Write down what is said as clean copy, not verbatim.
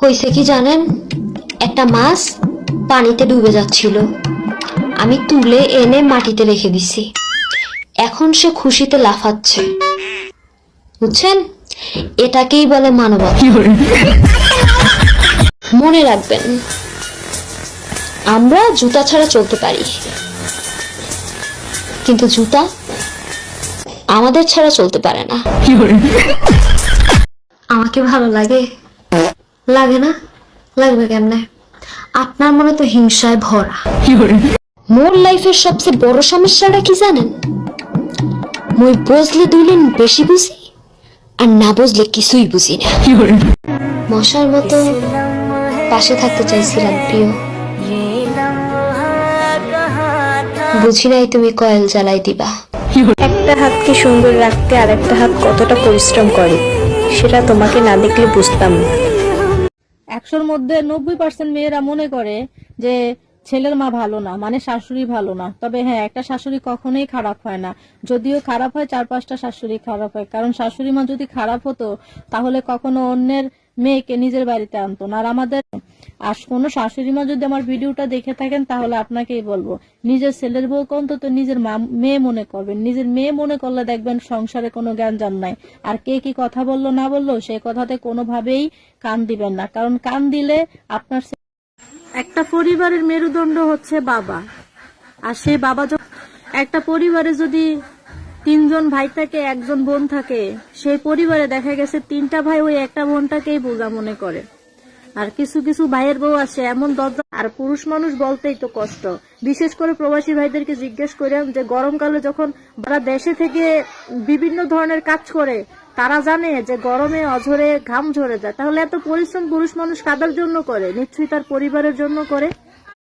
হয়েছে কি জানেন, একটা মাছ পানিতে ডুবে যাচ্ছিল, আমি তুলে এনে মাটিতে রেখে দিছি। এখন সে খুশিতে লাফাচ্ছে, বুঝছেন? এটাকেই বলে মানবতা। মনে রাখবেন, আমরা জুতা ছাড়া চলতে পারি, কিন্তু জুতা আমাদের ছাড়া চলতে পারে না। আমাকে ভালো লাগে? লাগে না? লাগবে কেমনে? আপনার মনে তো হিংসায় ভরা। মোর লাইফের সবচেয়ে বড় সমস্যাটা কি জানেন? মই বুঝলে দুইলেন বেশি বুঝি, আর না বুঝলে কিছুই বুঝি না। মশার মতো পাশে থাকতে চাইছিলাম প্রিয়, বুঝি নাই তুমি কয়েল জ্বালাই দিবা। একটা হাতকে সুন্দর রাখতে আর একটা হাত কতটা পরিশ্রম করে সেটা তোমাকে না দেখলে বুঝতাম না। 100-র মধ্যে 90% মেয়েরা মনে করে যে ছেলের মা ভালো না, মানে শাশুড়ি ভালো না। তবে হ্যাঁ, একটা শাশুড়ি কখনোই খারাপ হয় না। যদিও খারাপ হয় 4-5টা শাশুড়ি খারাপ হয়, কারণ শাশুড়ি মা যদি খারাপ হতো তাহলে কখনো অন্যের মেয়েকে নিজের বাড়িতে আনতো না। আর আমাদের কোনো শাশুড়ি মা যদি আমার ভিডিওটা দেখে থাকেন তাহলে আপনাকেই বলবো, নিজের ছেলের বউকে অন্তত নিজের মেয়ে মনে করবেন। নিজের মেয়ে মনে করলে দেখবেন সংসারে কোনো গ্যাঞ্জাম নাই। আর কে কি কথা বললো না বললো সেই কথাতে কোনোভাবেই কান দিবেন না, কারণ কান দিলে আপনার একটা পরিবারের মেরুদণ্ড হচ্ছে বাবা। আর সেই বাবা একটা পরিবারে যদি 3জন ভাই থাকে, 1জন বোন থাকে, সেই পরিবারে দেখা গেছে 3টা ভাই ওই একটা বোনটাকেই বোঝা মনে করে। আর কিছু কিছু ভাইয়ের বউ আছে এমন দরজা। আর পুরুষ মানুষ বলতেই তো কষ্ট, বিশেষ করে প্রবাসী ভাইদেরকে জিজ্ঞেস করে যে গরমকালে যখন তারা দেশে থেকে বিভিন্ন ধরনের কাজ করে, তারা জানে যে গরমে অঝরে ঘাম ঝরে যায়। তাহলে এত পরিশ্রম পুরুষ মানুষ কাদের জন্য করে? নিশ্চয়ই তার পরিবারের জন্য করে।